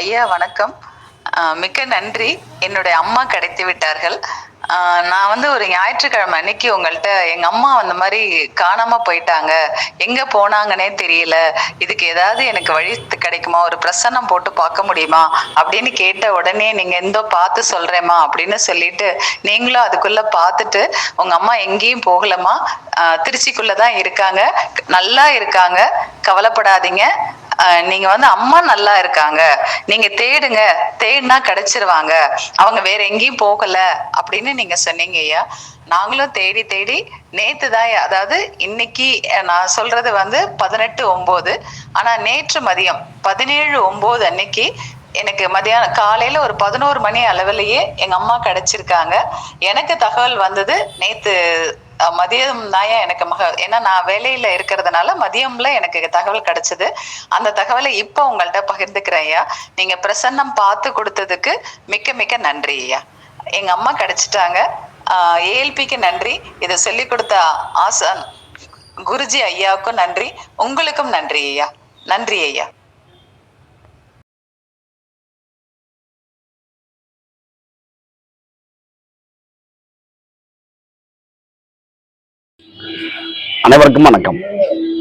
ஐயா வணக்கம். மிக்க நன்றி. என்னுடைய அம்மா கிடைத்து விட்டார்கள். நான் வந்து ஒரு ஞாயிற்றுக்கிழமை அன்னைக்கு உங்கள்கிட்ட எங்க அம்மா அந்த மாதிரி காணாம போயிட்டாங்க, எங்க போனாங்கன்னே தெரியல, இதுக்கு ஏதாவது எனக்கு வழி கிடைக்குமா, ஒரு பிரசன்னம் போட்டு பார்க்க முடியுமா அப்படின்னு கேட்ட உடனே நீங்க எந்தோ பார்த்து சொல்றேம்மா அப்படின்னு சொல்லிட்டு நீங்களும் அதுக்குள்ள பார்த்துட்டு உங்க அம்மா எங்கேயும் போகலமா, திருச்சிக்குள்ளதான் இருக்காங்க, நல்லா இருக்காங்க, கவலைப்படாதீங்க, நீங்க வந்து அம்மா நல்லா இருக்காங்க, நீங்க தேடுங்க, தேடினா கிடைச்சிருவாங்க, அவங்க வேற எங்கேயும் போகல அப்படின்னு நீங்க சொன்னீங்க ஐயா. நாங்களும் தேடி தேடி நேத்துதான், அதாவது இன்னைக்கு நான் சொல்றது வந்து 18/9, ஆனா நேற்று மதியம் 17/9 அன்னைக்கு எனக்கு மதியானம் காலையில ஒரு 11 மணி அளவுலயே எங்க அம்மா கிடைச்சிருக்காங்க. எனக்கு தகவல் வந்தது நேத்து மதியம் தான் எனக்கு ஏன்னா நான் வேலையில இருக்கிறதுனால மதியம்ல எனக்கு தகவல் கிடைச்சது. அந்த தகவலை இப்ப உங்கள்ட்ட பகிர்ந்துக்கிறேன் ஐயா. நீங்க பிரசன்னம் பார்த்து கொடுத்ததுக்கு மிக்க மிக்க நன்றி ஐயா. எங்க அம்மா கிடைச்சிட்டாங்க. ஏஎல்பிக்கு நன்றி, இதை சொல்லி கொடுத்த ஆசான் குருஜி ஐயாவுக்கும் நன்றி, உங்களுக்கும் நன்றி ஐயா. நன்றி ஐயா. அனைவருக்கும் வணக்கம்.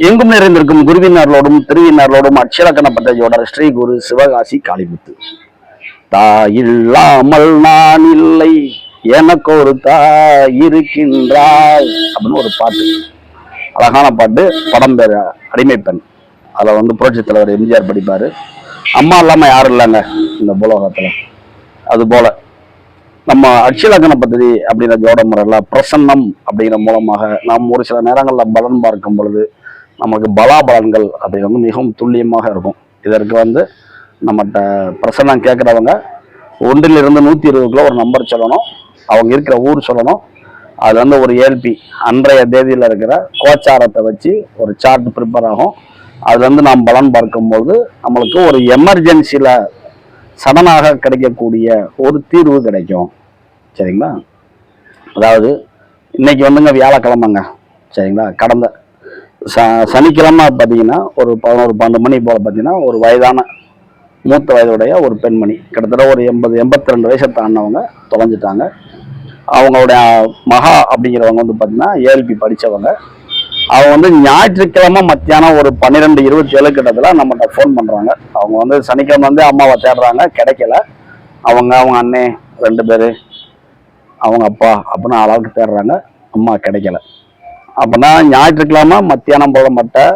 எங்கும் நிறைந்திருக்கும் குருவினர்களோடும் திருவினர்களோடும் அட்சரக்கண பட்டஜோட ஸ்ரீ குரு சிவகாசி காளிமுத்து. தாயில்லாமல் நான் இல்லை, எனக்கு ஒரு தாய் இருக்கின்றாய் அப்படின்னு ஒரு பாட்டு, அழகான பாட்டு. படம் பேர் அடிமை பெண். அதில் வந்து புரட்சி தலைவர் எம்ஜிஆர் படிப்பாரு, அம்மா இல்லாமல் யாரும் இல்லைங்க இந்த பூலோகத்தில். அது போல நம்ம அட்சலக்கண பദ്ധதி அப்படிங்கிற ஜோட முறையில் பிரசன்னம் அப்படிங்கிற மூலமாக நாம் ஒரு சில நேரங்களில் பலன் பார்க்கும் பொழுது நமக்கு பலாபலன்கள் அப்படிங்கிறது மிகவும் துல்லியமாக இருக்கும். இதற்கு வந்து நம்மகிட்ட பிரசன்னம் கேட்குறவங்க 1லிருந்து 120 ஒரு நம்பர் சொல்லணும், அவங்க இருக்கிற ஊர் சொல்லணும், அது வந்து ஒரு ஏல்பி அன்றைய தேதியில் இருக்கிற கோச்சாரத்தை வச்சு ஒரு சார்ட் ப்ரிப்பேர் ஆகும். அதுலேருந்து நாம் பலன் பார்க்கும்போது நம்மளுக்கு ஒரு எமர்ஜென்சியில் சடனாக கிடைக்கக்கூடிய ஒரு தீர்வு கிடைக்கும். சரிங்களா? அதாவது இன்னைக்கு வந்துங்க வியாழக்கிழமைங்க. சரிங்களா? கடந்த சனிக்கிழமை பார்த்தீங்கன்னா ஒரு 11-12 மணி போல் பார்த்தீங்கன்னா ஒரு வயதான மூத்த வயதுடைய ஒரு பெண்மணி, கிட்டத்தட்ட ஒரு 82 வயசை தாண்டினவங்க தொலைஞ்சிட்டாங்க. அவங்களுடைய மகா அப்படிங்கிறவங்க வந்து பார்த்தீங்கன்னா ஏஎல்பி படித்தவங்க. அவங்க வந்து ஞாயிற்றுக்கிழமை மத்தியானம் ஒரு 12:27 கிட்டத்தில் நம்மகிட்ட ஃபோன் பண்ணுறாங்க. அவங்க வந்து சனிக்கிழமை வந்து அம்மாவை தேடுறாங்க, கிடைக்கல. அவங்க அண்ணே 2 பேர், அவங்க அப்பா அப்படின்னு அளவுக்கு தேடுறாங்க, அம்மா கிடைக்கல. அப்படின்னா ஞாயிற்றுக்கிழமை மத்தியானம் போல மட்டும்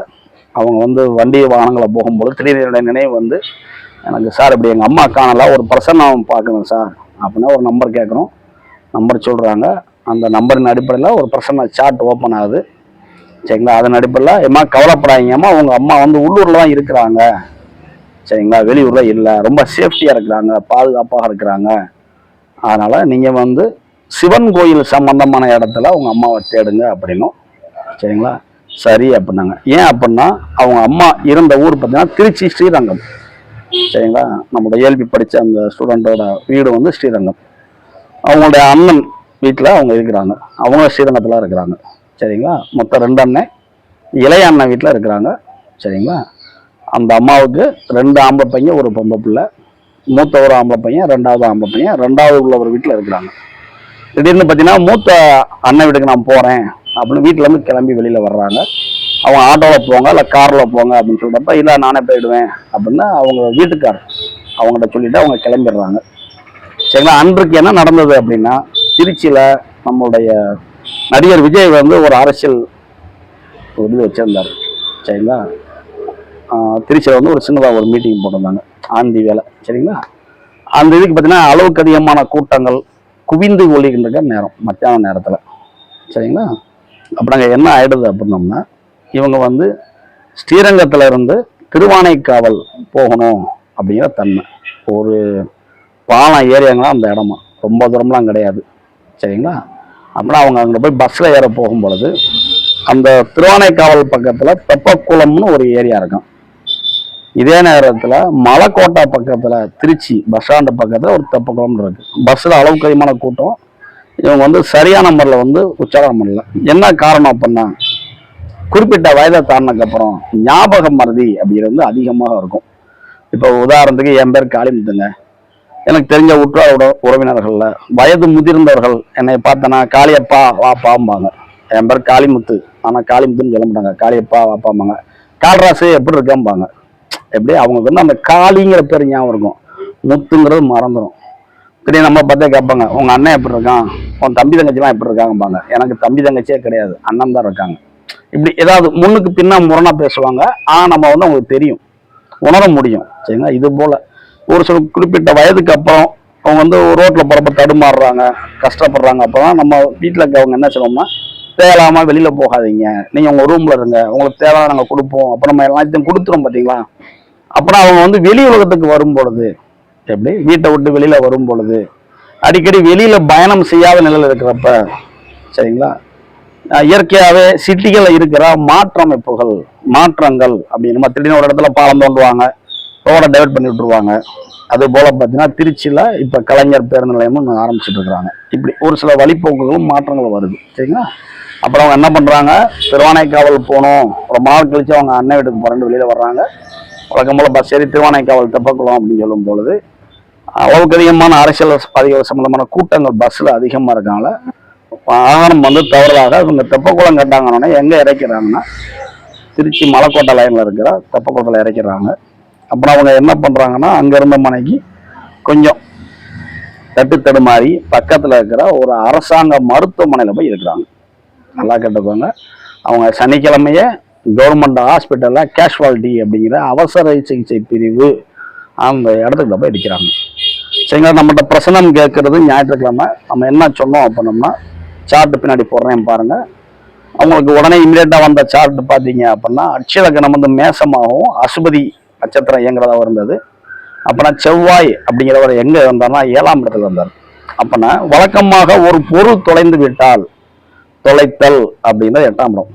அவங்க வந்து வண்டி வாகனங்களை போகும்போது திடீர்னு நினைவு வந்து, எனக்கு சார் இப்படி எங்கள் அம்மா காணல, ஒரு பிரசன்னம் பார்க்கணும் சார் அப்படின்னா ஒரு நம்பர் கேட்குறோம். நம்பர் சொல்கிறாங்க. அந்த நம்பரின் அடிப்படையில் ஒரு பிரசன்ன சார்ட் ஓப்பன் ஆகுது. சரிங்களா? அதன் அடிப்படையில் ஏமா கவலைப்படாதீங்கம்மா, உங்கள் அம்மா வந்து உள்ளூரில் தான் இருக்கிறாங்க, சரிங்களா, வெளியூரில் இல்லை, ரொம்ப சேஃப்டியாக இருக்கிறாங்க, பாதுகாப்பாக இருக்கிறாங்க, அதனால் நீங்கள் வந்து சிவன் கோயில் சம்பந்தமான இடத்துல உங்க அம்மாவை தேடுங்க அப்படின்னும். சரிங்களா? சரி அப்படின்னாங்க. ஏன் அப்படின்னா அவங்க அம்மா இருந்த ஊர் பார்த்தீங்கன்னா திருச்சி ஸ்ரீரங்கம். சரிங்களா? நம்மளோட ஏல்பி படித்த அந்த ஸ்டூடெண்டோட வீடு வந்து ஸ்ரீரங்கம். அவங்களுடைய அண்ணன் வீட்டில் அவங்க இருக்கிறாங்க, அவங்க ஸ்ரீரங்கத்தில் இருக்கிறாங்க. சரிங்களா? மொத்தம் 2 அண்ணன், இளைய அண்ணன் வீட்டில் இருக்கிறாங்க. சரிங்களா? அந்த அம்மாவுக்கு 2 ஆம்பளை பையன், ஒரு பொம்பளை பிள்ளை. மூத்த ஒரு ஆம்பளை பையன், 2வது ஆம்பளை பையன், 2வது உள்ள ஒரு வீட்டில் இருக்கிறாங்க. திடீர்னு பார்த்தீங்கன்னா மூத்த அண்ணன் வீட்டுக்கு நான் போகிறேன் அப்படின்னு வீட்டிலேருந்து கிளம்பி வெளியில் வர்றாங்க. அவங்க ஆட்டோவில் போங்க இல்லை காரில் போங்க அப்படின்னு சொல்கிறப்ப, இல்லை நானே போயிடுவேன் அப்படின்னு அவங்க வீட்டுக்காரர் அவங்கள்ட்ட சொல்லிவிட்டு அவங்க கிளம்பிடுறாங்க. சரிங்களா? அன்றைக்கு என்ன நடந்தது அப்படின்னா, திருச்சியில் நம்மளுடைய நடிகர் விஜய் வந்து ஒரு அரசியல் இது வச்சுருந்தார். சரிங்களா? திருச்சியில் வந்து ஒரு சின்னதாக ஒரு மீட்டிங் போட்டிருந்தாங்க, ஆந்தி வேலை. சரிங்களா? அந்த இதுக்கு பார்த்தீங்கன்னா அளவுக்கு அதிகமான கூட்டங்கள் குவிந்து கொள்கின்ற நேரம், மத்தியான நேரத்தில். சரிங்களா? அப்புறம் என்ன ஆயிடுது அப்படின்னோம்னா, இவங்க வந்து ஸ்ரீரங்கத்தில் இருந்து திருவானைக்காவல் போகணும் அப்படிங்கிற தன்மை. ஒரு பாலம் ஏரியாங்களா அந்த இடமா, ரொம்ப தூரம்லாம் கிடையாது. சரிங்களா? அப்புறம் அவங்க அங்கே போய் பஸ்ஸில் ஏற போகும் பொழுது அந்த திருவானைக்காவல் பக்கத்தில் தெப்பக்குளம்னு ஒரு ஏரியா இருக்கும். இதே நேரத்தில் மலைக்கோட்டை பக்கத்தில் திருச்சி பஸ் ஸ்டாண்டு பக்கத்தில் ஒரு தெப்பக்குளம் இருக்கு. பஸ்ஸில் அளவுக்கு அதிகமான கூட்டம். இவங்க வந்து சரியான முறையில் வந்து உச்சாரணம் பண்ணல. என்ன காரணம் அப்படின்னா, குறிப்பிட்ட வயதை தாண்டினதுக்கப்புறம் ஞாபக மறதி அப்படிங்கிறது அதிகமாக இருக்கும். இப்போ உதாரணத்துக்கு என் பேர் காளிமுத்துங்க. எனக்கு தெரிஞ்ச உற்றாரோட உறவினர்கள்ல வயது முதிர்ந்தவர்கள் என்னை பார்த்தனா காளியப்பா வாப்பாம்பாங்க. என் பேர் காளிமுத்து, ஆனால் காளிமுத்துன்னு சொல்ல மாட்டாங்க, காளியப்பா வாப்பாம்பாங்க. கால்ராசு எப்படி இருக்கம்பாங்க. எப்படி அவங்களுக்கு வந்து அந்த காளிங்கிற பேர் ஞாபகம் இருக்கும், முத்துங்கிறது மறந்துடும். திடீர்னு நம்ம பார்த்தே கேட்பாங்க, உங்க அண்ணன் எப்படி இருக்கான், உன் தம்பி தங்கச்சிலாம் எப்படி இருக்காங்கம்பாங்க. எனக்கு தம்பி தங்கச்சியே கிடையாது, அண்ணன் தான் இருக்காங்க. இப்படி ஏதாவது முன்னுக்கு பின்னா முரணா பேசுவாங்க. ஆனால் நம்ம வந்து அவங்களுக்கு தெரியும், உணர முடியும். சரிங்களா? இது போல ஒரு சில குறிப்பிட்ட வயதுக்கு அப்புறம் அவங்க வந்து ரோட்ல போறப்ப தடுமாறுறாங்க, கஷ்டப்படுறாங்க. அப்பதான் நம்ம வீட்டில் இருக்கவங்க என்ன சொல்லுவோம்னா, தேவையில்லாம வெளியில போகாதீங்க, நீங்க உங்க ரூம்ல இருங்க, உங்களுக்கு தேவையான நாங்க கொடுப்போம், அப்ப நம்ம எல்லாத்தையும் கொடுத்துரும் பாத்தீங்களா. அப்புறம் அவங்க வந்து வெளி உலகத்துக்கு வரும் பொழுது, எப்படி வீட்டை விட்டு வெளியில வரும் பொழுது, அடிக்கடி வெளியில பயணம் செய்யாத நிலையில் இருக்கிறப்ப, சரிங்களா, இயற்கையாகவே சிட்டிகள்ல இருக்கிற மாற்றமைப்புகள் மாற்றங்கள் அப்படின்னு திடீர்னு ஒரு இடத்துல பாலம் தோண்டுவாங்க, ரோட டைவர்ட் பண்ணி விட்டுருவாங்க. அது போல பார்த்தீங்கன்னா திருச்சியில் இப்போ கலைஞர் பேருந்து நிலையமும் ஆரம்பிச்சுட்டு இருக்கிறாங்க. இப்படி ஒரு சில வழிப்போக்குகளும் மாற்றங்களும் வருது. சரிங்களா? அப்புறம் அவங்க என்ன பண்ணுறாங்க, திருவானைக்காவல் போகணும், ஒரு மாதம் கழிச்சு அவங்க அண்ணன் வீட்டுக்கு போகிறேன்னு வெளியில் வர்றாங்க. வழக்கம் போல் பஸ் ஏறி திருவானைக்காவல் தெப்பக்குளம் அப்படின்னு சொல்லும் பொழுது அவ்வளவுக்கு அதிகமான அரசியல்வாதிகள் சம்மந்தமான கூட்டங்கள் பஸ்ஸில் அதிகமாக இருக்காங்கள, வாகனம் வந்து தவறுதாக இவங்க தெப்பக்குளம் கட்டாங்கன்னா எங்கே இறக்கிறாங்கன்னா திருச்சி மலைக்கோட்டை லைனில் இருக்கிற தெப்பக்குளத்தில் இறக்கிறாங்க. அப்புறம் அவங்க என்ன பண்ணுறாங்கன்னா அங்கே இருந்த மனைக்கு கொஞ்சம் தட்டுத்தடுமாறி பக்கத்தில் இருக்கிற ஒரு அரசாங்க மருத்துவமனையில் போய் இருக்கிறாங்க. நல்லா கேட்டுக்கோங்க, அவங்க சனிக்கிழமையே கவர்மெண்ட் ஹாஸ்பிட்டலில் கேஷுவாலிட்டி அப்படிங்கிற அவசர சிகிச்சை பிரிவு அந்த இடத்துக்குள்ள போய் இருக்கிறாங்க. சரிங்களா? நம்மகிட்ட பிரசனம் கேட்கறது ஞாயிற்றுக்கிழமை. நம்ம என்ன சொன்னோம் அப்படின்னோம்னா, சார்ட்டு பின்னாடி போடுறேன் பாருங்க. அவங்களுக்கு உடனே இமீடியட்டாக வந்த சார்ட் பார்த்தீங்க அப்படின்னா அட்சலக்கணம் வந்து மேசமாகவும் அசுபதி நட்சத்திரம் இயங்குறதா இருந்தது. அப்பனா செவ்வாய் அப்படிங்கிறவர் எங்க இருந்தார்னா 7ஆம் இடத்துல இருந்தார். அப்பனா வழக்கமாக ஒரு பொருள் தொலைந்து விட்டால் தொலைத்தல் அப்படிங்கிறது 8ஆம் இடம்.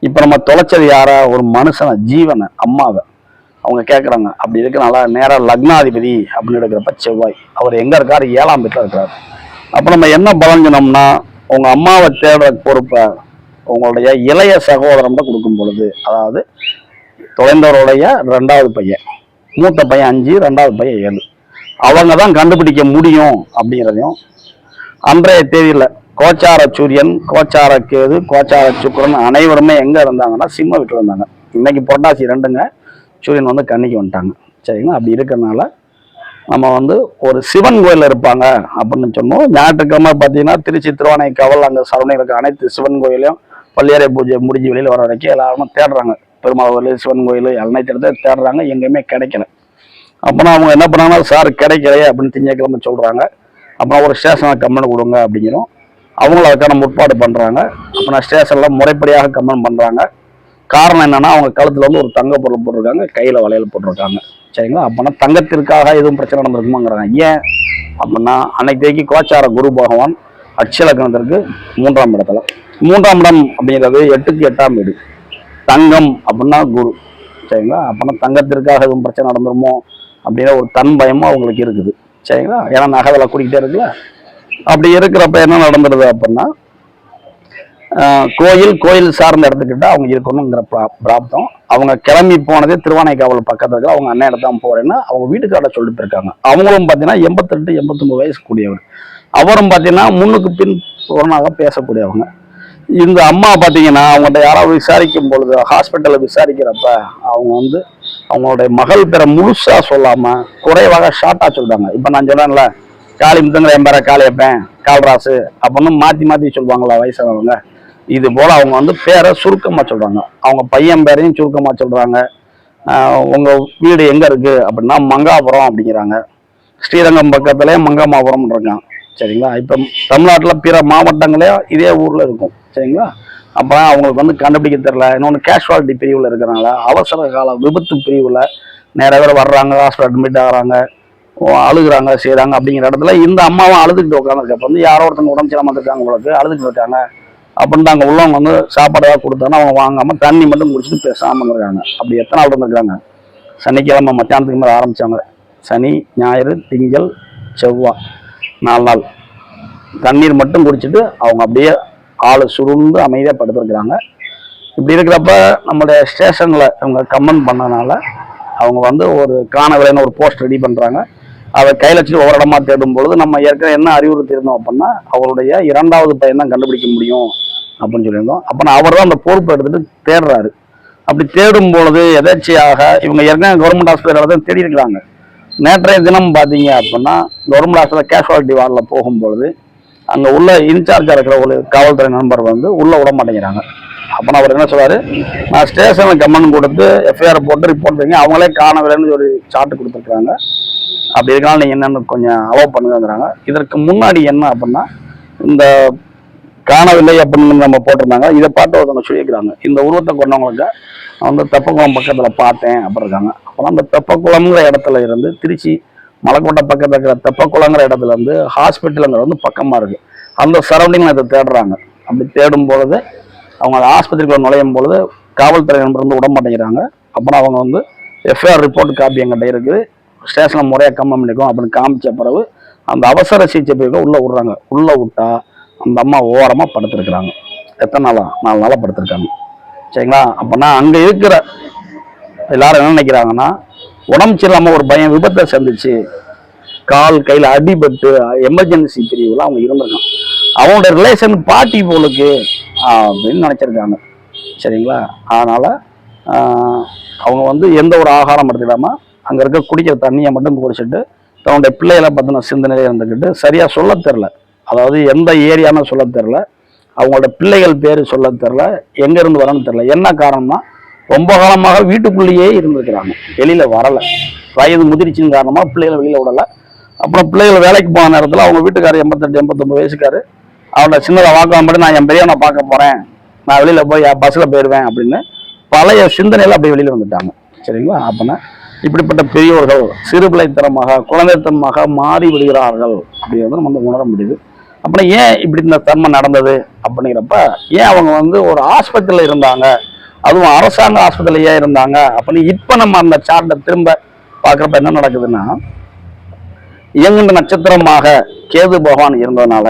இப்ப நம்ம தொலைச்சது யாரா, ஒரு மனுஷனை, ஜீவனை, அம்மாவை. அவங்க கேட்குறாங்க, அப்படி இருக்கனால நேரம் லக்னாதிபதி அப்படின்னு எடுக்கிறப்ப செவ்வாய் அவர் எங்க இருக்காரு, 7ஆம் இடத்துல இருக்காரு. அப்ப நம்ம என்ன பலஞ்சனோம்னா, உங்க அம்மாவை தேடுற பொறுப்பை உங்களுடைய இளைய சகோதரம் தான் கொடுக்கும் பொழுது, அதாவது தொலைந்தவருடைய 2வது பையன், மூத்த பையன் 5, 2வது பையன் 7, அவங்க தான் கண்டுபிடிக்க முடியும் அப்படிங்கிறதையும் அன்றைய தேதியில் கோச்சார சூரியன், கோச்சார கேது, கோச்சார சுக்கிரன் அனைவருமே எங்க இருந்தாங்கன்னா சிம்ம வீட்டில் இருந்தாங்க. இன்னைக்கு புரட்டாசி 2ங்க, சூரியன் வந்து கன்னிக்கு வந்துட்டாங்க. சரிங்களா? அப்படி இருக்கிறனால நம்ம வந்து ஒரு சிவன் கோயில் இருப்பாங்க அப்படின்னு சொன்னோம். ஞாயிற்றுக்கிழமை பார்த்தீங்கன்னா திருச்சி திருவானைக்காவல் அங்கே சரௌண்டிங் இருக்க அனைத்து சிவன் கோயிலையும் பள்ளியறை பூஜை முடிஞ்சு வெளியில் வர வரைக்கும் எல்லாரும் தேடுறாங்க. பெருமாள் கோயில், சிவன் கோயில், அனைத்து இடத்துல தேடுறாங்க, எங்கேயுமே கிடைக்கல. அப்புறம் அவங்க என்ன பண்ணாங்கன்னா, சார் கிடைக்கலையே அப்படின்னு திங்கக்கிழமை சொல்றாங்க. அப்புறம் ஒரு ஸ்டேஷனில் கம்ப்ளைண்ட் கொடுங்க அப்படிங்கிறோம். அவங்களும் அதுக்கான முற்பாடு பண்றாங்க. அப்புறம் ஸ்டேஷன்ல முறைப்படியாக கம்ப்ளைண்ட் பண்றாங்க. காரணம் என்னன்னா, அவங்க கழுத்துல வந்து ஒரு தங்க பொருள் போட்டிருக்காங்க, கையில வளையல் போட்டிருக்காங்க. சரிங்களா? அப்படின்னா தங்கத்திற்காக எதுவும் பிரச்சனை நடந்திருக்குமாங்கிறாங்க. ஏன் அப்படின்னா, அன்னைக்கு கோச்சார குரு பகவான் அட்சலக்கணத்திற்கு 3ஆம் இடத்துல, 3ஆம் இடம் அப்படிங்கிறது 8க்கு 8ஆம் வீடு, தங்கம் அப்படின்னா குரு. சரிங்களா? அப்படின்னா தங்கத்திற்காக எதுவும் பிரச்சனை நடந்துருமோ அப்படிங்கிற ஒரு தன் பயமும் அவங்களுக்கு இருக்குது. சரிங்களா? ஏன்னா நகை கூட்டிகிட்டே இருக்குல்ல. அப்படி இருக்கிறப்ப என்ன நடந்துடுது அப்படின்னா, கோயில் சார்ந்த இடத்துக்கிட்ட அவங்க இருக்கணுங்கிற பிராப்தம். அவங்க கிளம்பி போனதே திருவானைக்காவல் பக்கத்துல இருக்க அவங்க அண்ணன் இடத்தான் போறேன்னா அவங்க வீட்டுக்கார சொல்லிட்டு இருக்காங்க. அவங்களும் பார்த்தீங்கன்னா 88, 89 வயசு கூடியவர். அவரும் பார்த்தீங்கன்னா முன்னுக்கு பின் ஒருநாளாக பேசக்கூடியவங்க. இந்த அம்மா பார்த்தீங்கன்னா அவங்கள்ட்ட யாராவது விசாரிக்கும் பொழுது, ஹாஸ்பிட்டலில் விசாரிக்கிறப்ப அவங்க வந்து அவங்களுடைய மகள் பேரை முழுசா சொல்லாம குறைவாக ஷார்ட்டா சொல்றாங்க. இப்ப நான் சொல்றேன்ல, காளிமுத்துங்கிற என் பேரை காளியப்பேன், கால்ராசு அப்படின்னு மாத்தி சொல்லுவாங்களா வயசானவங்க, இது போல அவங்க வந்து பேரை சுருக்கமா சொல்றாங்க. அவங்க பையன் பேரையும் சுருக்கமா சொல்றாங்க. உங்க வீடு எங்க இருக்கு அப்படின்னா மங்காபுரம் அப்படிங்கிறாங்க. ஸ்ரீரங்கம் பக்கத்துலயே மங்கம்மாபுரம் இருக்கான். சரிங்களா? இப்ப தமிழ்நாட்டுல பிற மாவட்டங்களே இதே ஊர்ல இருக்கும். சரிங்களா? அப்ப அவங்களுக்கு வந்து கண்டுபிடிக்க தெரியல. இன்னொன்று கேஷுவாலிட்டி பிரிவுல இருக்கிறனால அவசர கால விபத்து பிரிவுல நிறைய பேர் வர்றாங்க, ஹாஸ்பிட்டல் அட்மிட் ஆகிறாங்க, அழுகுறாங்க, செய்யறாங்க. அப்படிங்கிற இடத்துல இந்த அம்மாவும் அழுதுகிட்டு உட்காந்துருக்கப்ப வந்து யாரோ ஒருத்தவங்க உடம்பு சரியாம இருக்காங்க, உங்களுக்கு அழுதுகிட்டு இருக்காங்க அப்படின்னு அங்கே உள்ளவங்க வந்து சாப்பாடு ஏதாவது கொடுத்தாங்கன்னா அவங்க வாங்காம தண்ணி மட்டும் குடிச்சிட்டு பேசாம இருக்காங்க. அப்படி எத்தனை நாள் இருந்திருக்காங்க? சனிக்கிழமை மத்தியானத்துக்கு மேலே ஆரம்பிச்சாங்க. சனி, ஞாயிறு, திங்கள், செவ்வாய் 4 நாள் தண்ணீர் மட்டும் குடிச்சிட்டு அவங்க அப்படியே ஆளு சுருண்டு அமைதியாக படுத்துருக்குறாங்க. இப்படி இருக்கிறப்ப நம்மளுடைய ஸ்டேஷன்ல அவங்க கமெண்ட் பண்ணனால அவங்க வந்து ஒரு காணவில்லைன்னு ஒரு போஸ்ட் ரெடி பண்ணுறாங்க. அதை கையில் வச்சுட்டு ஒவ்வொரு இடமா தேடும் பொழுது நம்ம ஏற்கனவே என்ன அறிவுறுத்தியிருந்தோம் அப்படின்னா அவருடைய 2வது பையன் தான் கண்டுபிடிக்க முடியும் அப்படின்னு சொல்லியிருந்தோம். அப்போ அவர் தான் அந்த பொறுப்பை எடுத்துட்டு தேடுறாரு. அப்படி தேடும் பொழுது எதேச்சையாக இவங்க ஏற்கனவே கவர்மெண்ட் ஹாஸ்பிட்டலில் தான் தேடி இருக்கிறாங்க. நேற்றைய தினம் பார்த்தீங்க அப்படின்னா கவர்மெண்ட் ஹாஸ்பிட்டல் கேஷுவாலிட்டி வார்டில் போகும்பொழுது அங்கே உள்ள இன்சார்ஜாக இருக்கிற ஒரு காவல்துறை நண்பர் வந்து உள்ளே விட மாட்டேங்கிறாங்க. அப்போ அவர் என்ன சொல்றாரு, நான் ஸ்டேஷனில் கமெண்ட் கொடுத்து எஃப்ஐஆர் போட்டு ரிப்போர்ட் பண்ணி அவங்களே காணவில்லைன்னு ஒரு சார்ட்டு கொடுத்துருக்குறாங்க. அப்படி இருக்கலாம் நீங்கள் என்னென்னு கொஞ்சம் அலோவ் பண்ணுங்கிறாங்க. இதற்கு முன்னாடி என்ன அப்படின்னா இந்த காணவில்லை அப்படின்னு நம்ம போட்டிருந்தாங்க. இதை பார்த்து ஒருத்தவங்க சொல்லியிருக்கிறாங்க, இந்த உருவத்தை கொண்டவங்களுக்கு நான் வந்து தெப்பக்குளம் பக்கத்தில் பார்த்தேன் அப்படி இருக்காங்க. அப்புறம் அந்த தெப்பக்குளம்ங்கிற இடத்துல இருந்து திருச்சி மலைக்கோட்டை பக்கத்தில் இருக்கிற தெப்பக்குளங்கிற இடத்துல இருந்து ஹாஸ்பிட்டலுங்கிற வந்து பக்கமாக இருக்குது. அந்த சரௌண்டிங்கில் இதை தேடுறாங்க. அப்படி தேடும் பொழுது அவங்க ஆஸ்பத்திரிக்குள்ள நுழையும் பொழுது காவல்துறை நண்பர் வந்து விட மாட்டேங்கிறாங்க. அப்புறம் அவங்க வந்து எஃப்ஐஆர் ரிப்போர்ட் காப்பி எங்கிட்ட இருக்குது, ஸ்டேஷனில் முறையாக கம்பம் பண்ணிக்கும் அப்படின்னு காமிச்ச பிறகு அந்த அவசர சிகிச்சை பிரிவில் உள்ளே விட்றாங்க. உள்ளே விட்டா அந்த அம்மா ஓரமாக படுத்துருக்குறாங்க. எத்தனை நாளாக 4 நாளாக படுத்துருக்காங்க. சரிங்களா? அப்போனா அங்கே இருக்கிற எல்லாரும் என்ன நினைக்கிறாங்கன்னா உடம்பு சரியில்லாமல் ஒரு பையன் விபத்தை சந்திச்சு கால் கையில் அடிபட்டு எமர்ஜென்சி பிரிவில் அவங்க இருந்திருக்காங்க. அவங்களோட ரிலேஷன் பாட்டி போலுக்கு அப்படின்னு நினச்சிருக்காங்க. சரிங்களா? அதனால் அவங்க வந்து எந்த ஒரு ஆகாரம் எடுத்துக்காமல் அங்கே இருக்க குடிக்கிற தண்ணியை மட்டும் குடிச்சிட்டு தன்னுடைய பிள்ளைகளை பற்றின சிந்தனையிலே இருந்துக்கிட்டு சரியாக சொல்ல தெரில, அதாவது எந்த ஏரியான்னு சொல்ல தெரில, அவங்களோட பிள்ளைகள் பேர் சொல்ல தெரில, எங்கேருந்து வரணும்னு தெரில. என்ன காரணம்னா ரொம்ப காலமாக வீட்டுக்குள்ளேயே இருந்திருக்கிறாங்க, வெளியில் வரலை. வயது முதிர்ச்சியின் காரணமாக பிள்ளைகளை வெளியில் விடலை. அப்புறம் பிள்ளைகள் வேலைக்கு போன நேரத்தில் அவங்க வீட்டுக்காரர் 88 89 வயசுக்காரு அவனோட சின்னதை வாக்காம படி நான் என் பெரியவனை பார்க்க போகிறேன், நான் வெளியில் போய் பஸ்ஸில் போயிடுவேன் அப்படின்னு பழைய சிந்தனையில் அப்படியே வெளியில் வந்துட்டாங்க. சரிங்களா? அப்படின்னா இப்படிப்பட்ட பெரியோர்கள் சிறுபிள்ளைத்தனமாக குழந்தைத்தனமாக மாறி விடுகிறார்கள் அப்படிங்கிறது நம்ம உணர முடியுது. அப்புறம் ஏன் இப்படி இந்த தன்மை நடந்தது அப்படிங்கிறப்ப ஏன் அவங்க வந்து ஒரு ஆஸ்பத்திரியில் இருந்தாங்க, அதுவும் அரசாங்க ஆஸ்பத்திரியிலேயே இருந்தாங்க அப்படின்னு இப்போ நம்ம அந்த சார்ட்டை திரும்ப பார்க்குறப்ப என்ன நடக்குதுன்னா இயங்குண்ட நட்சத்திரமாக கேது பகவான் இருந்ததுனால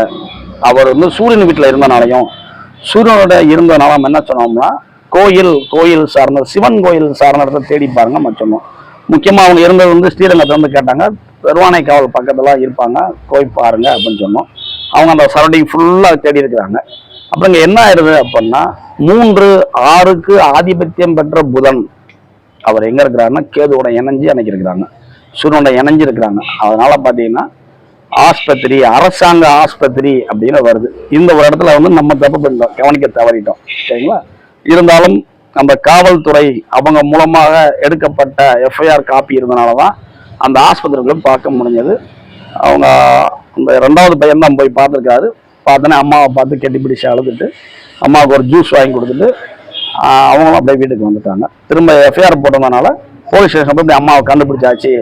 அவர் வந்து சூரியன் வீட்டில் இருந்தனாலையும் சூரியனோட இருந்ததுனால நம்ம என்ன சொன்னோம்னா கோயில் சார்ந்த சிவன் கோயில் சார்ந்த இடத்த தேடி பாருங்க நம்ம சொன்னோம். முக்கியமாக அவங்க இருந்தது வந்து ஸ்ரீரங்கத்தை வந்து கேட்டாங்க, பெருவானை காவல் பக்கத்தில் இருப்பாங்க, போய் பாருங்க அப்படின்னு சொன்னோம். அவங்க அந்த சரௌண்டிங் ஃபுல்லாக தேடி இருக்கிறாங்க. அப்புறம் இங்கே என்ன ஆயிடுது அப்படின்னா 3 6க்கு ஆதிபத்தியம் பெற்ற புதன் அவர் எங்கே இருக்கிறாருன்னா கேதுவோட இணைஞ்சு அன்னைக்கு இருக்கிறாங்க, சூரியனோட இணைஞ்சு இருக்கிறாங்க. அதனால பார்த்தீங்கன்னா ஆஸ்பத்திரி அரசாங்க ஆஸ்பத்திரி அப்படின்னு வருது. இந்த ஒரு இடத்துல வந்து நம்ம தப்பு பண்ணிட்டோம், கவனிக்க தவறிட்டோம். சரிங்களா? இருந்தாலும் அந்த காவல்துறை அவங்க மூலமாக எடுக்கப்பட்ட எஃப்ஐஆர் காப்பி இருந்தனால தான் அந்த ஆஸ்பத்திரிகளும் பார்க்க முடிஞ்சது. அவங்க அந்த 2வது பையன் தான் போய் பார்த்துருக்காரு. பார்த்தோன்னே அம்மாவை பார்த்து கெட்டிப்பிடிச்சு அழுதுட்டு அம்மாவுக்கு ஒரு ஜூஸ் வாங்கி கொடுத்துட்டு அவங்களும் அப்படியே வீட்டுக்கு வந்துட்டாங்க. திரும்ப எஃப்ஐஆர் போட்டதுனால போலீஸ் ஸ்டேஷன் போய் அம்மாவை கண்டுபிடிச்சாச்சு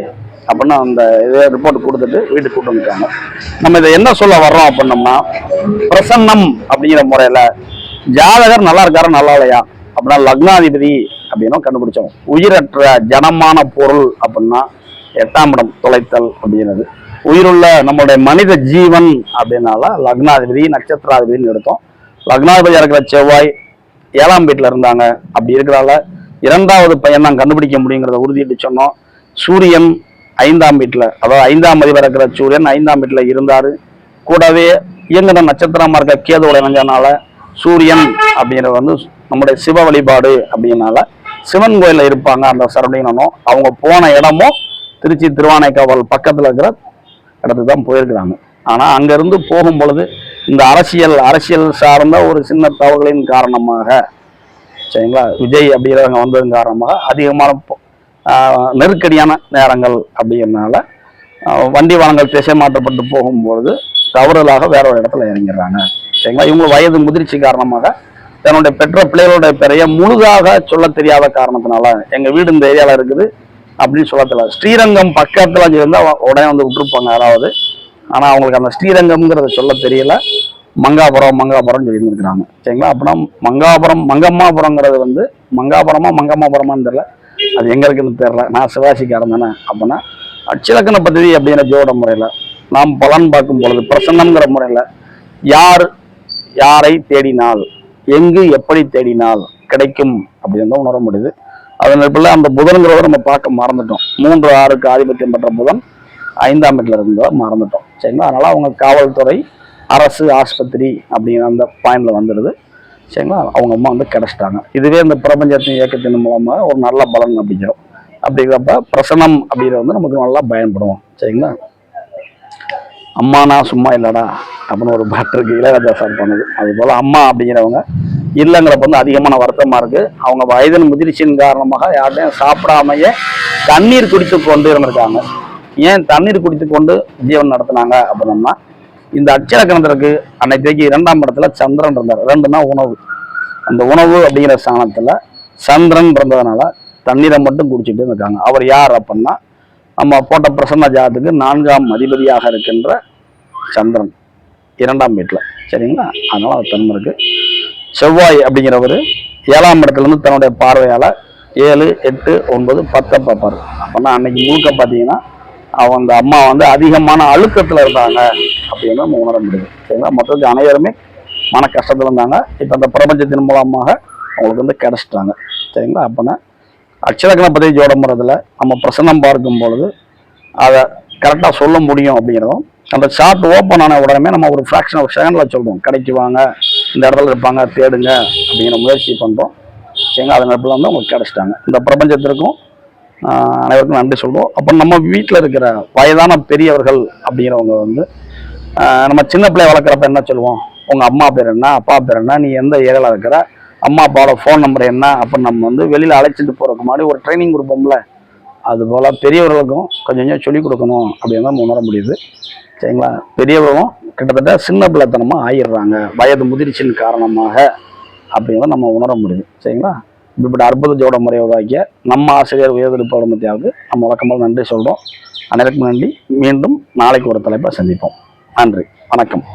அப்படின்னு அந்த இதே ரிப்போர்ட் கொடுத்துட்டு வீட்டுக்கு கூட்டு வந்துட்டாங்க. நம்ம இதை என்ன சொல்ல வர்றோம் அப்படின்னம்னா பிரசன்னம் அப்படிங்கிற முறையில் ஜாதகர் நல்லா இருக்காரு நல்லா இல்லையா அப்படின்னா லக்னாதிபதி அப்படின்னா கண்டுபிடிச்சோம். உயிரற்ற ஜனமான பொருள் அப்படின்னா 8ஆம் இடம் தொலைத்தல் அப்படிங்கிறது. உயிருள்ள நம்மளுடைய மனித ஜீவன் அப்படின்னால லக்னாதிபதி நட்சத்திராதிபதினு எடுத்தோம். லக்னாதிபதியாக இருக்கிற செவ்வாய் 7ஆம் வீட்டில் இருந்தாங்க. அப்படி இருக்கிறால 2வது பையன் தான் கண்டுபிடிக்க முடியுங்கிறத உறுதிட்டு சொன்னோம். சூரியன் 5ஆம் வீட்டில், அதாவது 5ஆம் அதிபதியாக இருக்கிற சூரியன் 5ஆம் வீட்டில் இருந்தார். கூடவே இயங்குற நட்சத்திரமா இருக்க கேதுவோட இணைஞ்சனால சூரியன் அப்படிங்கிறது வந்து நம்முடைய சிவ வழிபாடு அப்படின்னால சிவன் கோயிலில் இருப்பாங்க. அந்த சரௌண்டிங் அவங்க போன இடமும் திருச்சி திருவானைக்காவல் பக்கத்தில் இருக்கிற இடத்துக்கு தான் போயிருக்கிறாங்க. ஆனால் அங்கேருந்து போகும் பொழுது இந்த அரசியல் சார்ந்த ஒரு சின்ன தவறுகளின் காரணமாக, சரிங்களா, விஜய் அப்படிங்கிறவங்க வந்ததன் காரணமாக அதிகமான நெருக்கடியான நேரங்கள் அப்படிங்கிறதுனால வண்டி வாகனங்கள் திசை மாற்றப்பட்டு போகும்பொழுது தவறுதலாக வேற ஒரு இடத்துல இறங்கிடுறாங்க. சரிங்களா? இவங்க வயது முதிர்ச்சி காரணமாக தன்னுடைய பெற்ற பிள்ளைகளுடைய பெறைய முழுதாக சொல்ல தெரியாத காரணத்தினால எங்க வீடு இந்த ஏரியாவில் இருக்குது அப்படின்னு சொல்ல தெரியல. ஸ்ரீரங்கம் பக்கத்தில் இருந்தால் உடனே வந்து விட்டுருப்பாங்க யாராவது. ஆனால் அவங்களுக்கு அந்த ஸ்ரீரங்கம்ங்கிறத சொல்ல தெரியல, மங்காபுரம் சொல்லியிருந்துருக்குறாங்க. சரிங்களா? அப்படின்னா மங்கம்மாபுரங்கிறது வந்து மங்கம்மாபுரமான்னு தெரியல, அது எங்கே இருக்குன்னு தெரியல. நான் சிவாசிக்காரன் தானே. அப்படின்னா அச்சிலக்கண பദ്ധதி அப்படிங்கிற ஜோட முறையில் நாம் பலன் பார்க்கும் பொழுது பிரசன்னம்ங்கிற முறையில் யாரை தேடினால் எங்கு எப்படி தேடினால் கிடைக்கும் அப்படின்னு தான் உணர முடியுது. அதன் அடிப்படையில் அந்த புதன்கிறத நம்ம பார்க்க மறந்துட்டோம். 3, 6க்கு ஆதிபத்தியம் பெற்ற புதன் 5ஆம் வீட்டில் இருந்ததை மறந்துட்டோம். சரிங்களா? அதனால அவங்க காவல்துறை, அரசு, ஆஸ்பத்திரி அப்படிங்கிற அந்த பாயிண்ட்ல வந்துடுது. சரிங்களா? அவங்க அம்மா வந்து கிடைச்சிட்டாங்க. இதுவே இந்த பிரபஞ்சத்தின் இயக்கத்தின் மூலமாக ஒரு நல்ல பலன் அப்படிங்கிறோம். அப்படிங்கிறப்ப பிரசனம் அப்படிங்கிறது வந்து நமக்கு நல்லா பயன்படும். சரிங்களா? அம்மானா சும்மா இல்லடா அப்படின்னு ஒரு பாட்டு இருக்கு, இளையராஜா பண்ணது. அது போல அம்மா அப்படிங்கிறவங்க இல்லைங்கிறப்ப வந்து அதிகமான வருத்தமா இருக்கு. அவங்க வயதின் முதிர்ச்சியின் காரணமாக யார்ட்டையும் சாப்பிடாமையே தண்ணீர் குடித்து கொண்டு இருந்திருக்காங்க. ஏன் தண்ணீர் குடித்து கொண்டு ஜீவன் நடத்தினாங்க அப்படின்னம்னா, இந்த அட்சலக்கணத்திற்கு அன்னைக்கு 2ஆம் இடத்துல சந்திரன் இருந்தார். 2னா உணவு. அந்த உணவு அப்படிங்கிற ஸ்தானத்துல சந்திரன் இருந்ததுனால தண்ணீரை மட்டும் குடிச்சிட்டு இருக்காங்க. அவர் யார் அப்படின்னா, நம்ம போட்ட பிரசன்ன ஜாதத்துக்கு 4ஆம் அதிபதியாக இருக்கின்ற சந்திரன் 2ஆம் வீட்டுல. சரிங்களா? அதனால அது தன்மை இருக்கு. செவ்வாய் அப்படிங்கிறவர் 7ஆம் இடத்துல இருந்து தன்னுடைய பார்வையால 7, 8, 9, 10 பார்ப்பாரு. அப்படின்னா அன்னைக்கு முழுக்க பார்த்தீங்கன்னா அவங்க அம்மா வந்து அதிகமான அழுத்தத்துல இருந்தாங்க அப்படின்னு நம்ம உணர முடியுது. சரிங்களா? மற்றவங்க அனைவருமே மன கஷ்டத்துல இருந்தாங்க. இப்போ அந்த பிரபஞ்சத்தின் மூலமாக அவங்களுக்கு வந்து கிடைச்சிட்டாங்க. சரிங்களா? அப்போனா அக்ஷரகணபதி ஜோட முறையில் நம்ம பிரசன்னம் பார்க்கும் பொழுது அதை கரெக்டாக சொல்ல முடியும் அப்படிங்கிறதும், அந்த சார்ட் ஓப்பன் ஆன உடனே நம்ம ஒரு ஃப்ராக்ஷன் ஆஃப் செகண்டில் சொல்லுவோம், கடைக்கு வாங்க, இந்த இடத்துல இருப்பாங்க, தேடுங்க அப்படிங்கிற முயற்சி பண்ணுறோம். சரிங்களா? அதன் இடத்துல வந்து அவங்களுக்கு கிடைச்சிட்டாங்க. இந்த பிரபஞ்சத்திற்கும் அனைவருக்கும் நன்றி சொல்லுவோம். அப்போ நம்ம வீட்டில் இருக்கிற வயதான பெரியவர்கள் அப்படிங்கிறவங்க வந்து நம்ம சின்ன பிள்ளை வளர்க்குறப்ப என்ன சொல்லுவோம், உங்கள் அம்மா பேர் என்ன, அப்பா பேர் என்ன, நீ எந்த ஏரியாவில் இருக்கிற, அம்மா அப்பாவோட ஃபோன் நம்பர் என்ன அப்படின்னு நம்ம வந்து வெளியில் அழைச்சிட்டு போகிறதுக்கு முன்னாடி ஒரு ட்ரைனிங் கொடுப்போம்ல, அதுபோல் பெரியவர்களுக்கும் கொஞ்சம் கொஞ்சம் சொல்லிக் கொடுக்கணும் அப்படின்னு தான் உணர முடியுது. சரிங்களா? பெரியவர்களும் கிட்டத்தட்ட சின்ன பிள்ளைத்தனமாக ஆயிடுறாங்க வயது முதிர்ச்சியின் காரணமாக அப்படிங்கிறத நம்ம உணர முடியுது. சரிங்களா? இப்படிப்பட்ட அற்புத ஜோட முறையை உருவாக்கிய நம்ம ஆசிரியர் உயர்திருப்பாளர் மத்தியாவது நம்ம வழக்கமாக நன்றி சொல்கிறோம். அனைவருக்கும் நன்றி. மீண்டும் நாளைக்கு ஒரு தலைப்பை சந்திப்போம். நன்றி, வணக்கம்.